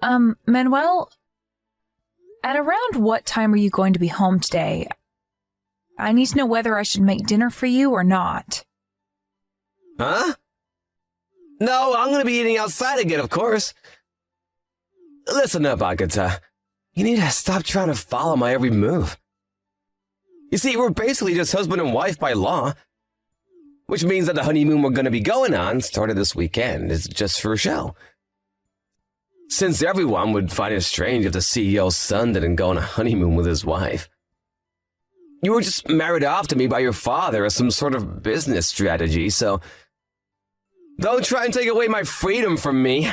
Manuel, at around what time are you going to be home today? I need to know whether I should make dinner for you or not. Huh? No, I'm gonna be eating outside again, of course. Listen up, Agatha. You need to stop trying to follow my every move. You see, we're basically just husband and wife by law. Which means that the honeymoon we're gonna be going on, started this weekend, is just for a show. Since everyone would find it strange if the CEO's son didn't go on a honeymoon with his wife. You were just married off to me by your father as some sort of business strategy, so don't try and take away my freedom from me.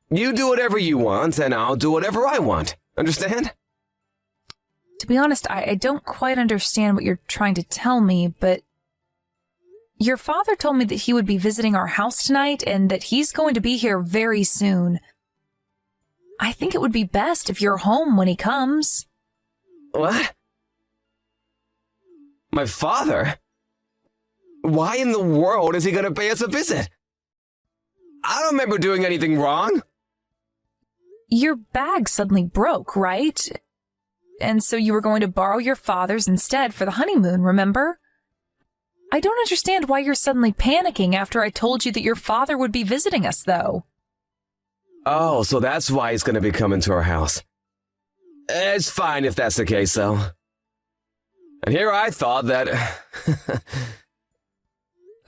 You do whatever you want, and I'll do whatever I want. Understand? To be honest, I don't quite understand what you're trying to tell me, but your father told me that he would be visiting our house tonight and that he's going to be here very soon. I think it would be best if you're home when he comes. What? My father? Why in the world is he going to pay us a visit? I don't remember doing anything wrong. Your bag suddenly broke, right? And so you were going to borrow your father's instead for the honeymoon, remember? I don't understand why you're suddenly panicking after I told you that your father would be visiting us, though. Oh, so that's why he's going to be coming to our house. It's fine if that's the case, though. And here I thought that...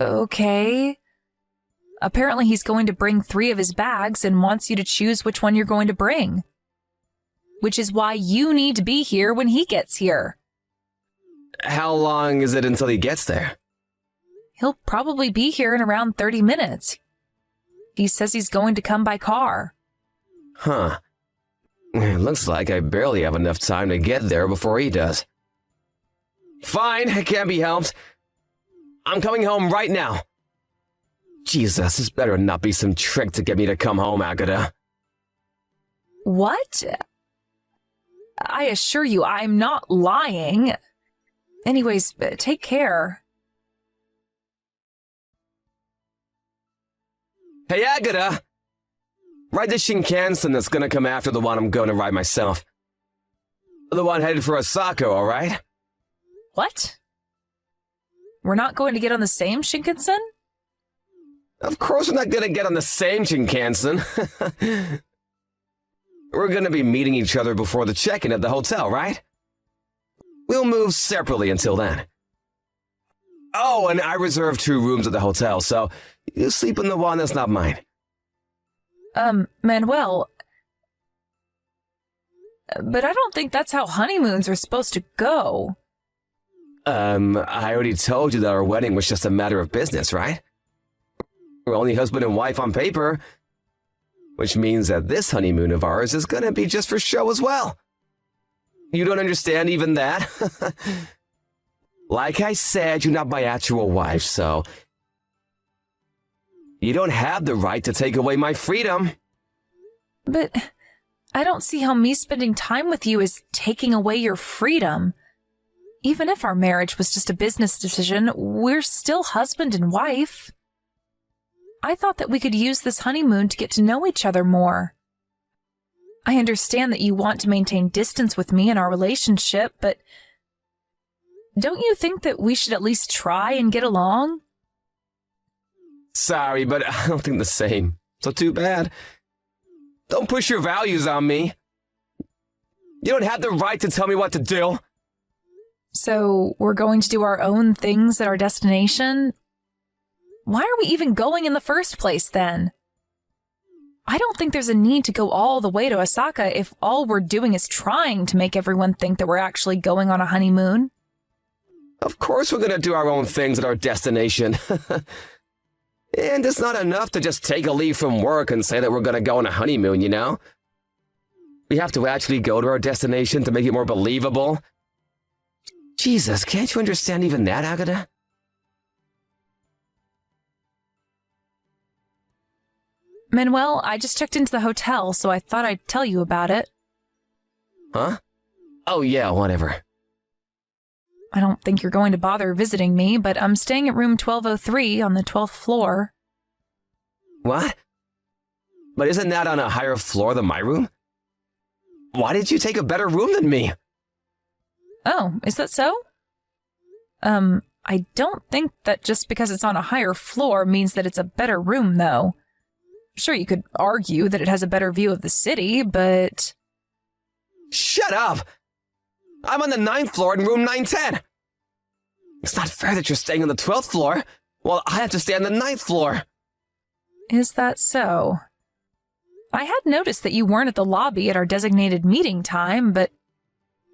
Okay. Apparently he's going to bring 3 of his bags and wants you to choose which one you're going to bring. Which is why you need to be here when he gets here. How long is it until he gets there? He'll probably be here in around 30 minutes. He says he's going to come by car. Huh. It looks like I barely have enough time to get there before he does. Fine, it can't be helped. I'm coming home right now. Jesus, this better not be some trick to get me to come home, Agatha. What? I assure you, I'm not lying. Anyways, take care. Hey, Agatha! Ride the Shinkansen that's gonna come after the one I'm gonna ride myself. The one headed for Osaka, alright? What? We're not going to get on the same Shinkansen? Of course we're not gonna get on the same Shinkansen. We're gonna be meeting each other before the check-in at the hotel, right? We'll move separately until then. Oh, and I reserved 2 rooms at the hotel, so you sleep in the one that's not mine. Manuel... But I don't think that's how honeymoons are supposed to go. I already told you that our wedding was just a matter of business, right? We're only husband and wife on paper, which means that this honeymoon of ours is gonna be just for show as well. You don't understand even that? Like I said, you're not my actual wife, so you don't have the right to take away my freedom. But I don't see how me spending time with you is taking away your freedom. Even if our marriage was just a business decision, we're still husband and wife. I thought that we could use this honeymoon to get to know each other more. I understand that you want to maintain distance with me in our relationship, but don't you think that we should at least try and get along? Sorry, but I don't think the same. So too bad. Don't push your values on me. You don't have the right to tell me what to do. So we're going to do our own things at our destination? Why are we even going in the first place then? I don't think there's a need to go all the way to Osaka if all we're doing is trying to make everyone think that we're actually going on a honeymoon. Of course we're gonna do our own things at our destination. And it's not enough to just take a leave from work and say that we're gonna go on a honeymoon, you know? We have to actually go to our destination to make it more believable. Jesus, can't you understand even that, Agatha? Manuel, I just checked into the hotel, so I thought I'd tell you about it. Huh? Oh yeah, whatever. I don't think you're going to bother visiting me, but I'm staying at room 1203 on the 12th floor. What? But isn't that on a higher floor than my room? Why did you take a better room than me? Oh, is that so? I don't think that just because it's on a higher floor means that it's a better room, though. Sure, you could argue that it has a better view of the city, but... Shut up! I'm on the 9th floor in room 910. It's not fair that you're staying on the 12th floor, while I have to stay on the 9th floor. Is that so? I had noticed that you weren't at the lobby at our designated meeting time, but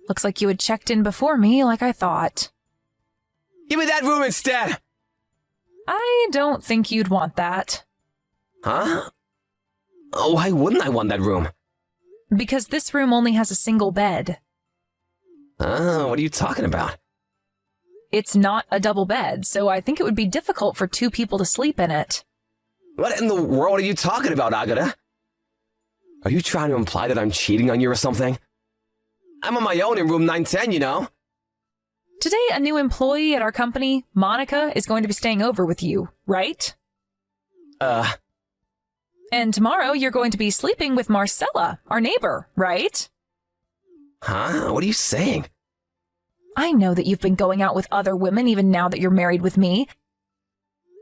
looks like you had checked in before me like I thought. Give me that room instead! I don't think you'd want that. Huh? Why wouldn't I want that room? Because this room only has a single bed. What are you talking about? It's not a double bed, so I think it would be difficult for 2 people to sleep in it. What in the world are you talking about, Agata? Are you trying to imply that I'm cheating on you or something? I'm on my own in room 910, you know? Today, a new employee at our company, Monica, is going to be staying over with you, right? And tomorrow, you're going to be sleeping with Marcella, our neighbor, right? Huh? What are you saying? I know that you've been going out with other women even now that you're married with me.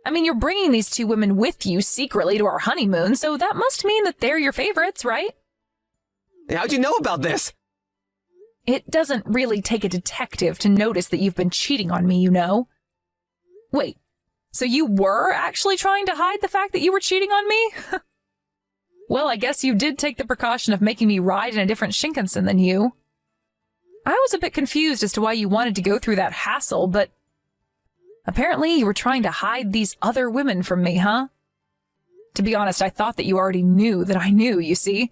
I mean, you're bringing these 2 women with you secretly to our honeymoon, so that must mean that they're your favorites, right? How'd you know about this? It doesn't really take a detective to notice that you've been cheating on me, you know? Wait, so you were actually trying to hide the fact that you were cheating on me? Well, I guess you did take the precaution of making me ride in a different Shinkansen than you. I was a bit confused as to why you wanted to go through that hassle, but apparently you were trying to hide these other women from me, huh? To be honest, I thought that you already knew that I knew, you see?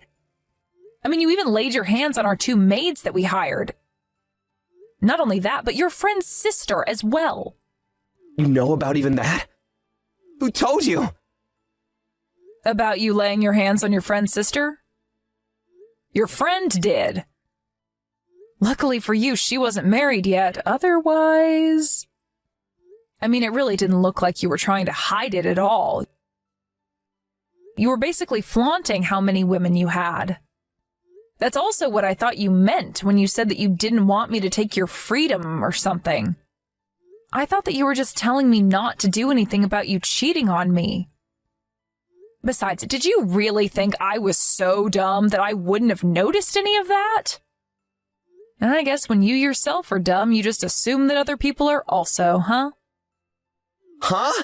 I mean, you even laid your hands on our 2 maids that we hired. Not only that, but your friend's sister as well. You know about even that? Who told you? About you laying your hands on your friend's sister? Your friend did. Luckily for you, she wasn't married yet. Otherwise... I mean, it really didn't look like you were trying to hide it at all. You were basically flaunting how many women you had. That's also what I thought you meant when you said that you didn't want me to take your freedom or something. I thought that you were just telling me not to do anything about you cheating on me. Besides, did you really think I was so dumb that I wouldn't have noticed any of that? And I guess when you yourself are dumb, you just assume that other people are also, huh? Huh?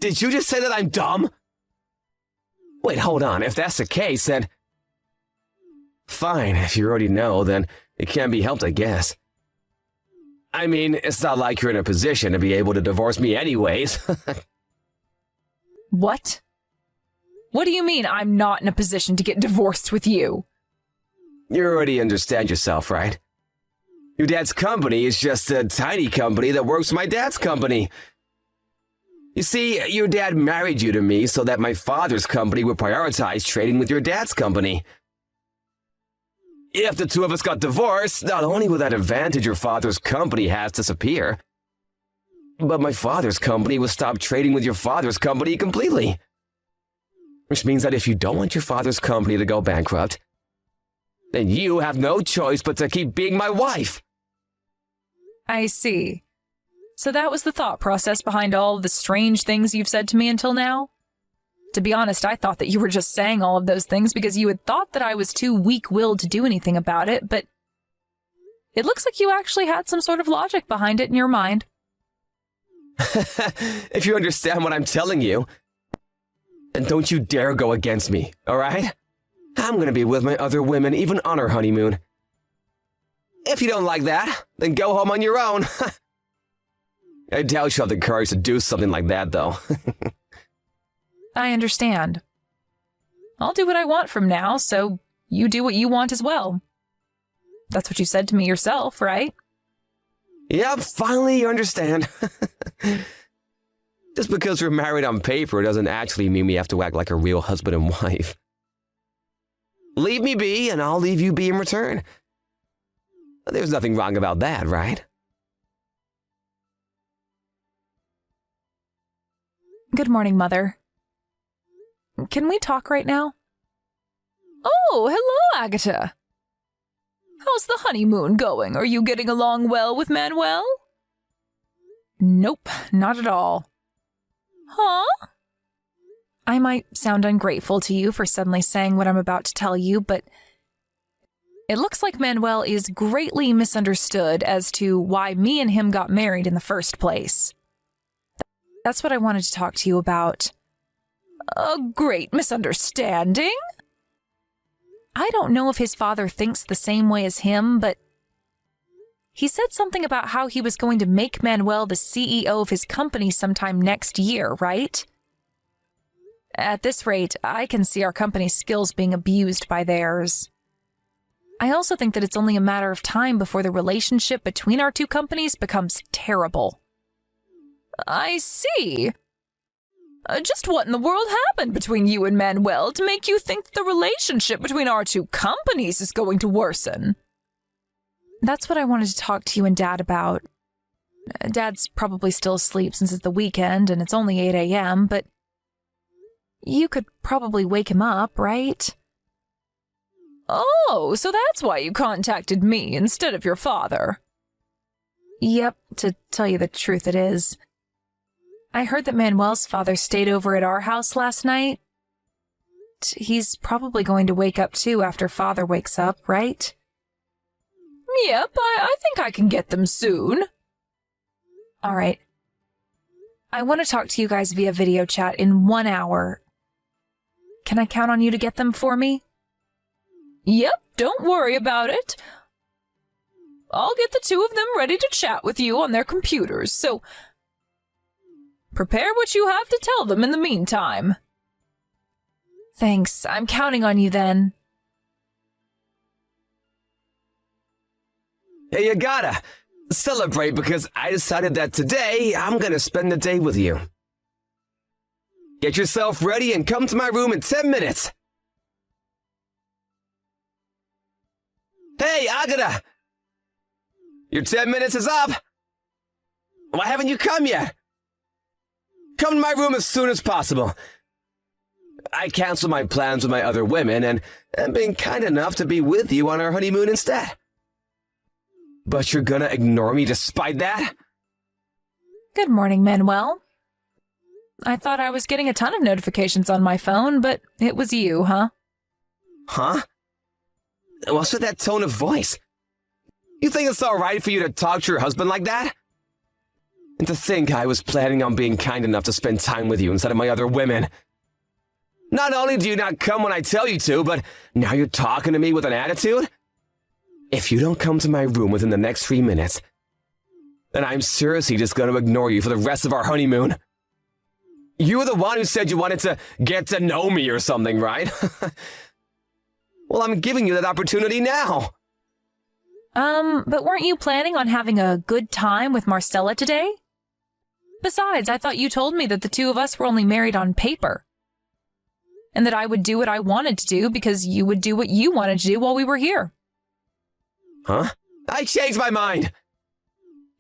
Did you just say that I'm dumb? Wait, hold on. If that's the case, then... Fine, if you already know, then it can't be helped, I guess. I mean, it's not like you're in a position to be able to divorce me anyways. What? What do you mean I'm not in a position to get divorced with you? You already understand yourself, right? Your dad's company is just a tiny company that works for my dad's company. You see, your dad married you to me so that my father's company would prioritize trading with your dad's company. If the 2 of us got divorced, not only would that advantage your father's company has disappear, but my father's company would stop trading with your father's company completely. Which means that if you don't want your father's company to go bankrupt, then you have no choice but to keep being my wife. I see. So that was the thought process behind all of the strange things you've said to me until now? To be honest, I thought that you were just saying all of those things because you had thought that I was too weak-willed to do anything about it, but it looks like you actually had some sort of logic behind it in your mind. If you understand what I'm telling you, then don't you dare go against me, all right? I'm gonna be with my other women even on our honeymoon. If you don't like that, then go home on your own. I doubt you have the courage to do something like that, though. I understand. I'll do what I want from now, so you do what you want as well. That's what you said to me yourself, right? Yep, finally you understand. Just because we're married on paper doesn't actually mean we have to act like a real husband and wife. Leave me be, and I'll leave you be in return. There's nothing wrong about that, right? Good morning, Mother. Can we talk right now? Oh, hello, Agatha. How's the honeymoon going? Are you getting along well with Manuel? Nope, not at all. Huh? I might sound ungrateful to you for suddenly saying what I'm about to tell you, but it looks like Manuel is greatly misunderstood as to why me and him got married in the first place. That's what I wanted to talk to you about. A great misunderstanding? I don't know if his father thinks the same way as him, but he said something about how he was going to make Manuel the CEO of his company sometime next year, right? At this rate, I can see our company's skills being abused by theirs. I also think that it's only a matter of time before the relationship between our two companies becomes terrible. I see. Just what in the world happened between you and Manuel to make you think the relationship between our two companies is going to worsen? That's what I wanted to talk to you and Dad about. Dad's probably still asleep since it's the weekend and it's only 8 a.m., but you could probably wake him up, right? Oh, so that's why you contacted me instead of your father. Yep, to tell you the truth it is. I heard that Manuel's father stayed over at our house last night. He's probably going to wake up too after Father wakes up, right? Yep, I think I can get them soon. All right. I want to talk to you guys via video chat in 1 hour. Can I count on you to get them for me? Yep, don't worry about it. I'll get the two of them ready to chat with you on their computers, so prepare what you have to tell them in the meantime. Thanks, I'm counting on you then. Hey, you gotta celebrate because I decided that today I'm gonna spend the day with you. Get yourself ready and come to my room in 10 minutes. Hey, Agatha! Your 10 minutes is up! Why haven't you come yet? Come to my room as soon as possible. I canceled my plans with my other women and am being kind enough to be with you on our honeymoon instead. But you're gonna ignore me despite that? Good morning, Manuel. I thought I was getting a ton of notifications on my phone, but it was you, huh? Huh? What's with that tone of voice? You think it's alright for you to talk to your husband like that? And to think I was planning on being kind enough to spend time with you instead of my other women. Not only do you not come when I tell you to, but now you're talking to me with an attitude? If you don't come to my room within the next 3 minutes, then I'm seriously just going to ignore you for the rest of our honeymoon. You were the one who said you wanted to get to know me or something, right? Well, I'm giving you that opportunity now. But weren't you planning on having a good time with Marcella today? Besides, I thought you told me that the two of us were only married on paper. And that I would do what I wanted to do because you would do what you wanted to do while we were here. Huh? I changed my mind!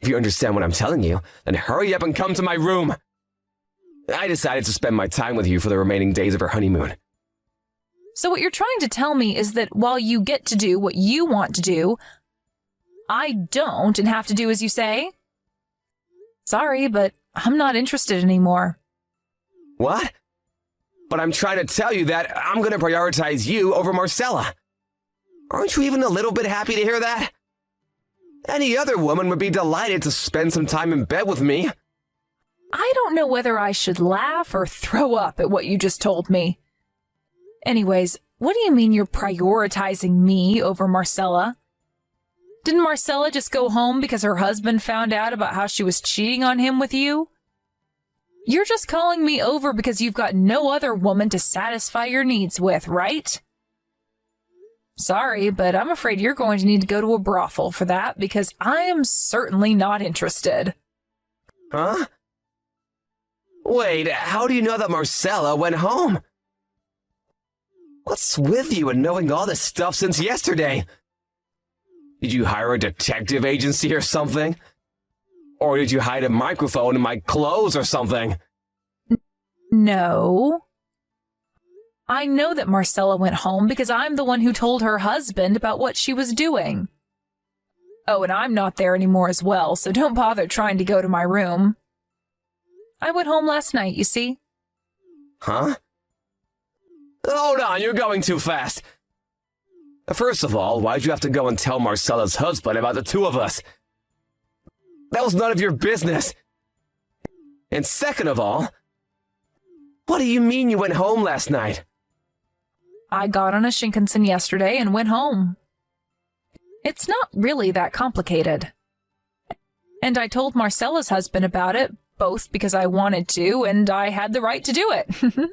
If you understand what I'm telling you, then hurry up and come to my room. I decided to spend my time with you for the remaining days of our honeymoon. So what you're trying to tell me is that while you get to do what you want to do, I don't and have to do as you say? Sorry, but I'm not interested anymore. What? But I'm trying to tell you that I'm going to prioritize you over Marcella. Aren't you even a little bit happy to hear that? Any other woman would be delighted to spend some time in bed with me. I don't know whether I should laugh or throw up at what you just told me. Anyways, what do you mean you're prioritizing me over Marcella? Didn't Marcella just go home because her husband found out about how she was cheating on him with you? You're just calling me over because you've got no other woman to satisfy your needs with, right? Sorry, but I'm afraid you're going to need to go to a brothel for that because I am certainly not interested. Huh? Wait, how do you know that Marcella went home? What's with you and knowing all this stuff since yesterday? Did you hire a detective agency or something? Or did you hide a microphone in my clothes or something? No. I know that Marcella went home because I'm the one who told her husband about what she was doing. Oh, and I'm not there anymore as well, so don't bother trying to go to my room. I went home last night, you see. Huh? Hold on, you're going too fast. First of all, why'd you have to go and tell Marcella's husband about the two of us? That was none of your business. And second of all, what do you mean you went home last night? I got on a Shinkansen yesterday and went home. It's not really that complicated. And I told Marcella's husband about it, both because I wanted to and I had the right to do it.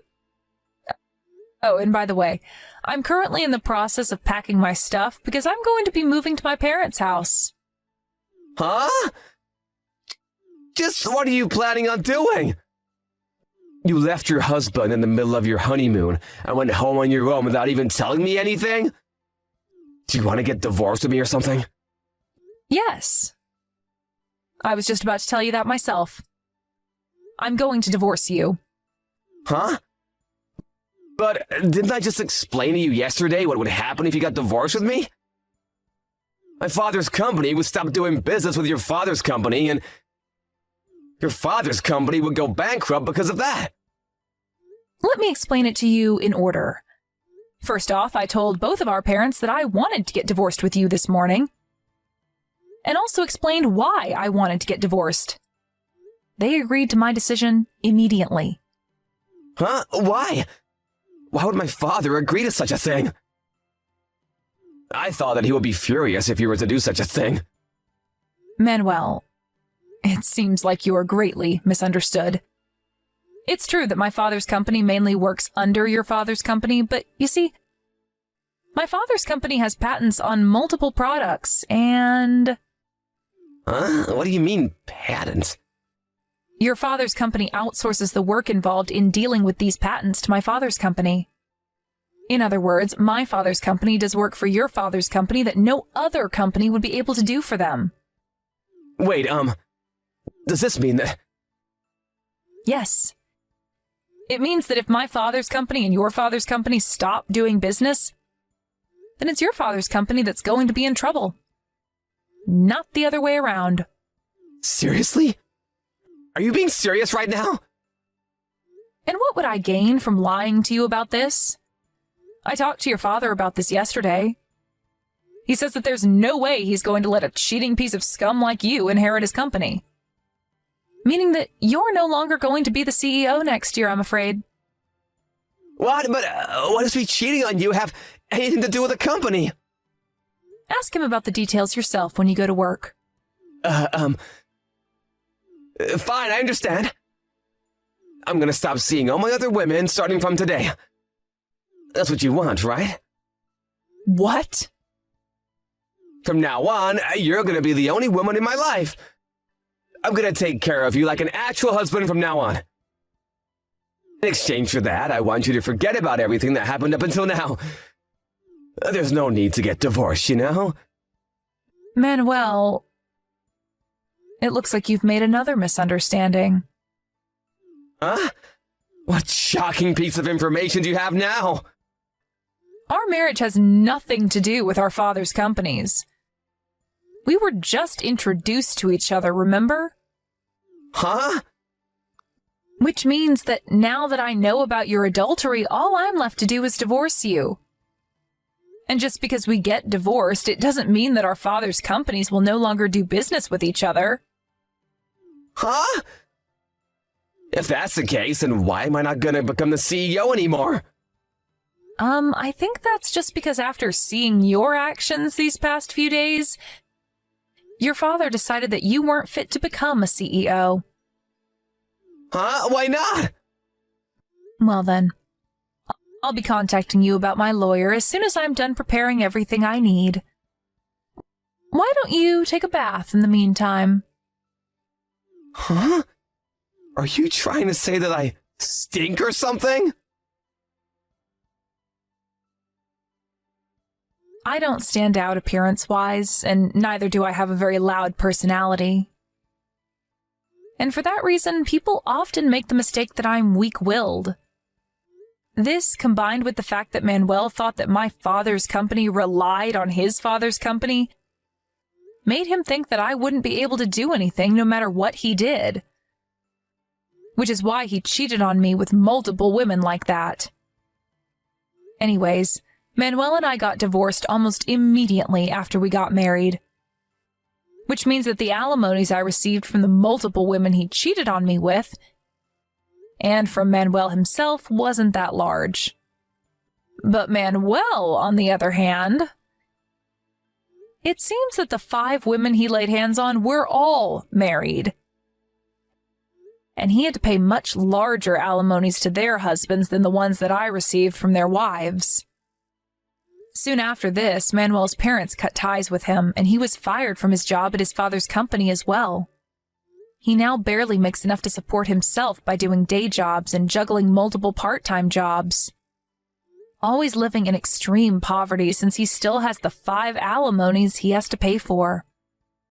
Oh, and by the way, I'm currently in the process of packing my stuff because I'm going to be moving to my parents' house. Huh? Just what are you planning on doing? You left your husband in the middle of your honeymoon and went home on your own without even telling me anything? Do you want to get divorced with me or something? Yes. I was just about to tell you that myself. I'm going to divorce you. Huh? But didn't I just explain to you yesterday what would happen if you got divorced with me? My father's company would stop doing business with your father's company, and your father's company would go bankrupt because of that. Let me explain it to you in order. First off, I told both of our parents that I wanted to get divorced with you this morning, and also explained why I wanted to get divorced. They agreed to my decision immediately. Huh? Why? Why would my father agree to such a thing? I thought that he would be furious if you were to do such a thing. Manuel, it seems like you are greatly misunderstood. It's true that my father's company mainly works under your father's company, but you see, my father's company has patents on multiple products, and... Huh? What do you mean, patents? Your father's company outsources the work involved in dealing with these patents to my father's company. In other words, my father's company does work for your father's company that no other company would be able to do for them. Wait, does this mean that... Yes. It means that if my father's company and your father's company stop doing business, then it's your father's company that's going to be in trouble. Not the other way around. Seriously? Are you being serious right now? And what would I gain from lying to you about this? I talked to your father about this yesterday. He says that there's no way he's going to let a cheating piece of scum like you inherit his company. Meaning that you're no longer going to be the CEO next year, I'm afraid. What? But what does me cheating on you have anything to do with the company? Ask him about the details yourself when you go to work. Fine, I understand. I'm gonna stop seeing all my other women starting from today. That's what you want, right? What? From now on, you're gonna be the only woman in my life. I'm gonna take care of you like an actual husband from now on. In exchange for that, I want you to forget about everything that happened up until now. There's no need to get divorced, you know? Manuel, it looks like you've made another misunderstanding. Huh? What shocking piece of information do you have now? Our marriage has nothing to do with our father's companies. We were just introduced to each other, remember? Huh? Which means that now that I know about your adultery, all I'm left to do is divorce you. And just because we get divorced, it doesn't mean that our father's companies will no longer do business with each other. Huh? If that's the case, then why am I not gonna become the CEO anymore? I think that's just because after seeing your actions these past few days, your father decided that you weren't fit to become a CEO. Huh? Why not? Well then, I'll be contacting you about my lawyer as soon as I'm done preparing everything I need. Why don't you take a bath in the meantime? Huh? Are you trying to say that I stink or something? I don't stand out appearance-wise, and neither do I have a very loud personality. And for that reason, people often make the mistake that I'm weak-willed. This, combined with the fact that Manuel thought that my father's company relied on his father's company, made him think that I wouldn't be able to do anything no matter what he did. Which is why he cheated on me with multiple women like that. Anyways, Manuel and I got divorced almost immediately after we got married. Which means that the alimonies I received from the multiple women he cheated on me with, and from Manuel himself, wasn't that large. But Manuel, on the other hand, it seems that the 5 women he laid hands on were all married. And he had to pay much larger alimonies to their husbands than the ones that I received from their wives. Soon after this, Manuel's parents cut ties with him, and he was fired from his job at his father's company as well. He now barely makes enough to support himself by doing day jobs and juggling multiple part-time jobs. Always living in extreme poverty since he still has the 5 alimonies he has to pay for.